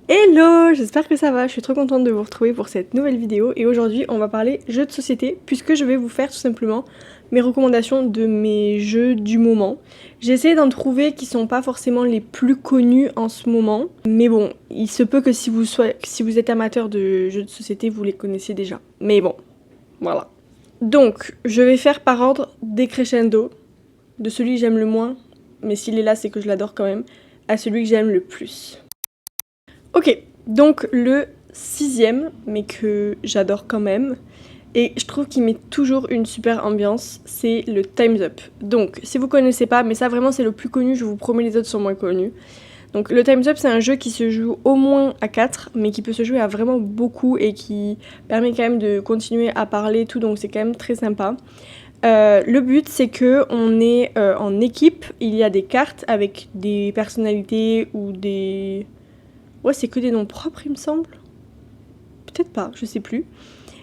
Hello, j'espère que ça va, je suis trop contente de vous retrouver pour cette nouvelle vidéo et aujourd'hui on va parler jeux de société puisque je vais vous faire tout simplement mes recommandations de mes jeux du moment. J'ai essayé d'en trouver qui sont pas forcément les plus connus en ce moment, mais bon, il se peut que si vous êtes amateur de jeux de société, vous les connaissiez déjà. Mais bon, voilà. Donc, je vais faire par ordre décrescendo, de celui que j'aime le moins, mais s'il est là c'est que je l'adore quand même, à celui que j'aime le plus. Ok, donc le sixième, mais que j'adore quand même, et je trouve qu'il met toujours une super ambiance, c'est le Time's Up. Donc, si vous connaissez pas, mais ça vraiment c'est le plus connu, je vous promets les autres sont moins connus. Donc le Time's Up c'est un jeu qui se joue au moins à 4, mais qui peut se jouer à vraiment beaucoup et qui permet quand même de continuer à parler et tout, donc c'est quand même très sympa. Le but c'est que on est en équipe, il y a des cartes avec des personnalités ou des... Ouais, c'est que des noms propres, il me semble. Peut-être pas, je sais plus.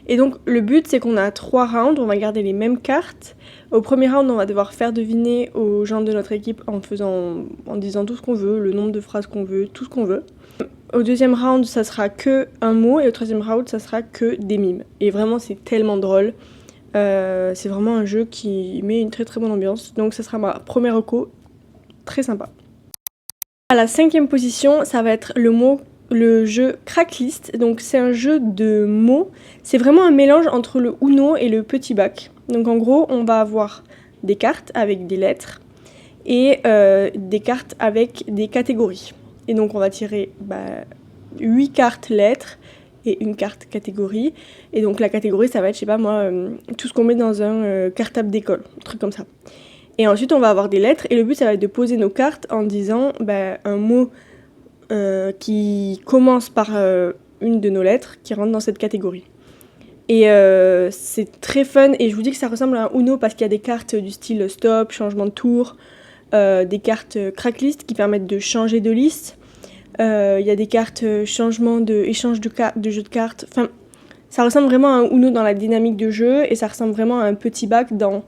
Et donc, le but, c'est qu'on a 3 rounds, on va garder les mêmes cartes. Au premier round, on va devoir faire deviner aux gens de notre équipe en disant tout ce qu'on veut, le nombre de phrases qu'on veut, tout ce qu'on veut. Au deuxième round, ça sera que un mot, et au troisième round, ça sera que des mimes. Et vraiment, c'est tellement drôle. C'est vraiment un jeu qui met une très très bonne ambiance. Donc, ça sera ma première reco, très sympa. À la 5e position, ça va être le jeu Cracklist. Donc c'est un jeu de mots. C'est vraiment un mélange entre le Uno et le petit bac. Donc en gros, on va avoir des cartes avec des lettres et des cartes avec des catégories. Et donc on va tirer 8 cartes lettres et une carte catégorie. Et donc la catégorie, ça va être, je sais pas moi, tout ce qu'on met dans un cartable d'école, un truc comme ça. Et ensuite, on va avoir des lettres, et le but, ça va être de poser nos cartes en disant un mot qui commence par une de nos lettres qui rentre dans cette catégorie. Et c'est très fun, et je vous dis que ça ressemble à un Uno parce qu'il y a des cartes du style stop, changement de tour, des cartes cracklist qui permettent de changer de liste, il y a des cartes changement échange de jeu de cartes, enfin, ça ressemble vraiment à un Uno dans la dynamique de jeu, et ça ressemble vraiment à un petit bac dans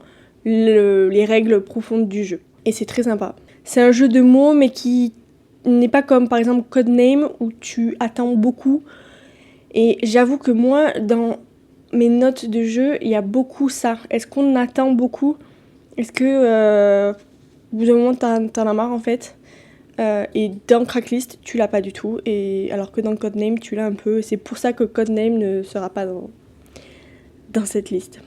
les règles profondes du jeu. Et c'est très sympa. C'est un jeu de mots, mais qui n'est pas comme par exemple Codename où tu attends beaucoup. Et j'avoue que moi, dans mes notes de jeu, il y a beaucoup ça. Est-ce qu'on attend beaucoup? Est-ce que au bout d'un moment t'en as marre en fait? Et dans Cracklist, tu l'as pas du tout. Et alors que dans Codename, tu l'as un peu. C'est pour ça que Codename ne sera pas dans cette liste.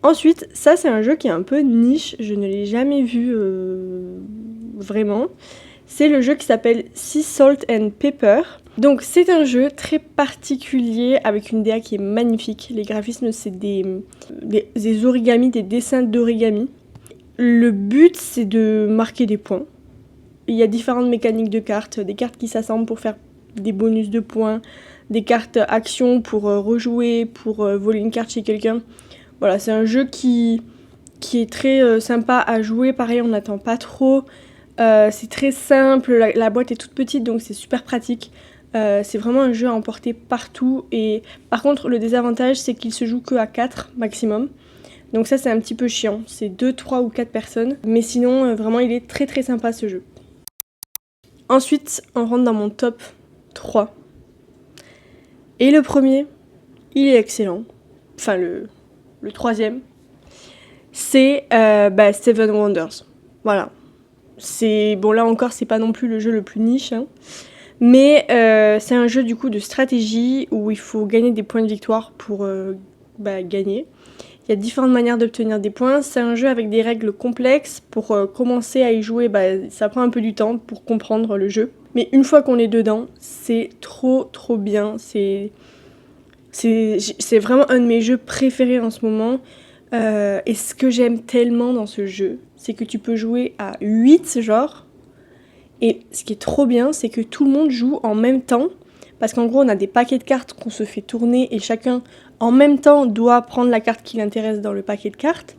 Ensuite, ça c'est un jeu qui est un peu niche, je ne l'ai jamais vu vraiment. C'est le jeu qui s'appelle Sea Salt and Pepper. Donc c'est un jeu très particulier avec une DA qui est magnifique. Les graphismes c'est des origamis, des dessins d'origami. Le but c'est de marquer des points. Il y a différentes mécaniques de cartes, des cartes qui s'assemblent pour faire des bonus de points, des cartes actions pour rejouer, pour voler une carte chez quelqu'un. Voilà, c'est un jeu qui est très sympa à jouer. Pareil, on n'attend pas trop. C'est très simple, la boîte est toute petite, donc c'est super pratique. C'est vraiment un jeu à emporter partout. Et par contre, le désavantage, c'est qu'il se joue que à 4 maximum. Donc ça, c'est un petit peu chiant. C'est 2, 3 ou 4 personnes. Mais sinon, vraiment, il est très très sympa ce jeu. Ensuite, on rentre dans mon top 3. Et le premier, il est excellent. Enfin, le troisième, c'est Seven Wonders. Voilà. Bon, là encore, c'est pas non plus le jeu le plus niche, hein. Mais c'est un jeu du coup de stratégie où il faut gagner des points de victoire pour gagner. Il y a différentes manières d'obtenir des points. C'est un jeu avec des règles complexes. Pour commencer à y jouer, ça prend un peu du temps pour comprendre le jeu. Mais une fois qu'on est dedans, c'est trop trop bien. C'est vraiment un de mes jeux préférés en ce moment. Et ce que j'aime tellement dans ce jeu, c'est que tu peux jouer à 8 genre. Et ce qui est trop bien, c'est que tout le monde joue en même temps. Parce qu'en gros, on a des paquets de cartes qu'on se fait tourner et chacun, en même temps, doit prendre la carte qui l'intéresse dans le paquet de cartes.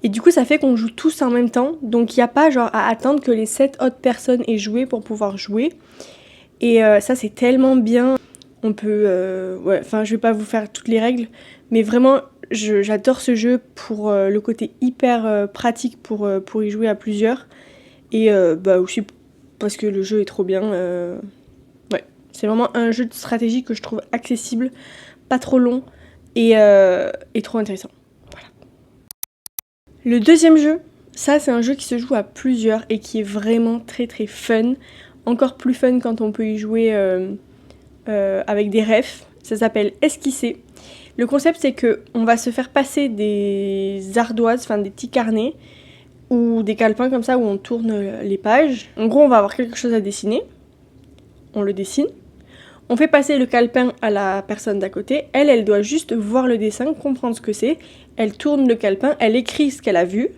Et du coup, ça fait qu'on joue tous en même temps. Donc, il n'y a pas genre à attendre que les 7 autres personnes aient joué pour pouvoir jouer. Et ça, c'est tellement bien. On peut... je vais pas vous faire toutes les règles. Mais vraiment, j'adore ce jeu pour le côté hyper pratique pour y jouer à plusieurs. Et aussi parce que le jeu est trop bien. Ouais. C'est vraiment un jeu de stratégie que je trouve accessible, pas trop long et trop intéressant. Voilà. Le deuxième jeu, ça c'est un jeu qui se joue à plusieurs et qui est vraiment très très fun. Encore plus fun quand on peut y jouer avec des refs. Ça s'appelle Esquisser. Le concept c'est que on va se faire passer des ardoises, enfin des petits carnets ou des calepins comme ça où on tourne les pages. En gros on va avoir quelque chose à dessiner. On le dessine. On fait passer le calepin à la personne d'à côté. Elle doit juste voir le dessin, comprendre ce que c'est. Elle tourne le calepin, elle écrit ce qu'elle a vu.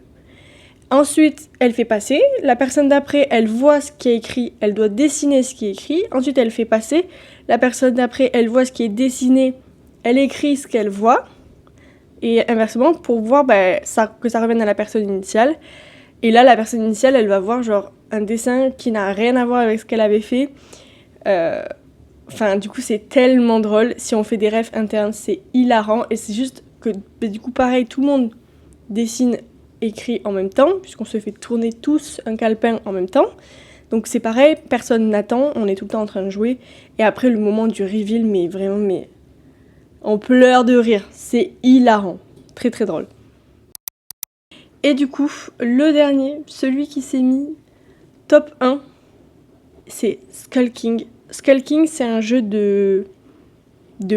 Ensuite, elle fait passer. La personne d'après, elle voit ce qui est écrit, elle doit dessiner ce qui est écrit. Ensuite, elle fait passer. La personne d'après, elle voit ce qui est dessiné, elle écrit ce qu'elle voit. Et inversement, pour voir que ça revienne à la personne initiale. Et là, la personne initiale, elle va voir genre un dessin qui n'a rien à voir avec ce qu'elle avait fait. Enfin, du coup, c'est tellement drôle. Si on fait des refs internes, c'est hilarant. Et c'est juste que, du coup, pareil, tout le monde dessine, écrit en même temps, puisqu'on se fait tourner tous un calepin en même temps. Donc c'est pareil, personne n'attend, on est tout le temps en train de jouer. Et après, le moment du reveal, mais on pleure de rire. C'est hilarant. Très très drôle. Et du coup, le dernier, celui qui s'est mis top 1, c'est Skull King. Skull King, c'est un jeu de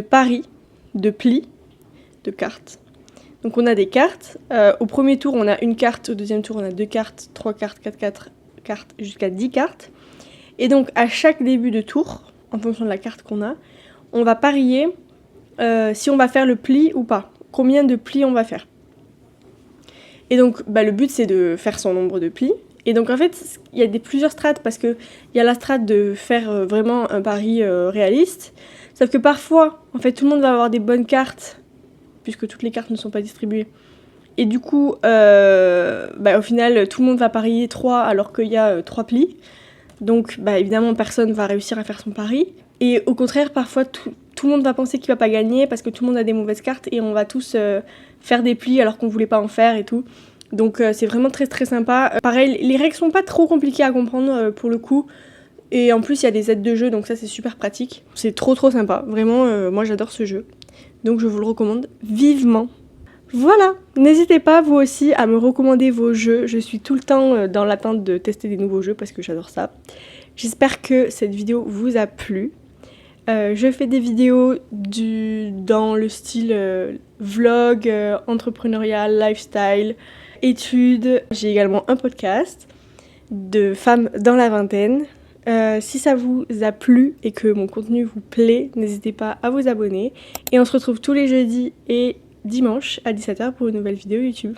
paris, de plis, de cartes. Donc on a des cartes. Au premier tour, on a une carte. Au deuxième tour, on a 2 cartes, 3 cartes, 4 cartes, jusqu'à 10 cartes. Et donc à chaque début de tour, en fonction de la carte qu'on a, on va parier si on va faire le pli ou pas. Combien de plis on va faire. Et donc le but, c'est de faire son nombre de plis. Et donc en fait, il y a plusieurs strates parce qu'il y a la strate de faire vraiment un pari réaliste. Sauf que parfois, en fait, tout le monde va avoir des bonnes cartes puisque toutes les cartes ne sont pas distribuées. Et du coup, au final, tout le monde va parier 3 alors qu'il y a 3 plis. Donc évidemment, personne va réussir à faire son pari. Et au contraire, parfois, tout le monde va penser qu'il va pas gagner parce que tout le monde a des mauvaises cartes et on va tous faire des plis alors qu'on voulait pas en faire et tout. Donc c'est vraiment très très sympa. Pareil, les règles sont pas trop compliquées à comprendre pour le coup. Et en plus il y a des aides de jeu, donc ça c'est super pratique. C'est trop trop sympa, vraiment moi j'adore ce jeu. Donc je vous le recommande vivement. Voilà, n'hésitez pas vous aussi à me recommander vos jeux. Je suis tout le temps dans l'attente de tester des nouveaux jeux parce que j'adore ça. J'espère que cette vidéo vous a plu. Je fais des vidéos dans le style vlog, entrepreneurial, lifestyle, études. J'ai également un podcast de femmes dans la vingtaine. Si ça vous a plu et que mon contenu vous plaît, n'hésitez pas à vous abonner. Et on se retrouve tous les jeudis et dimanches à 17h pour une nouvelle vidéo YouTube.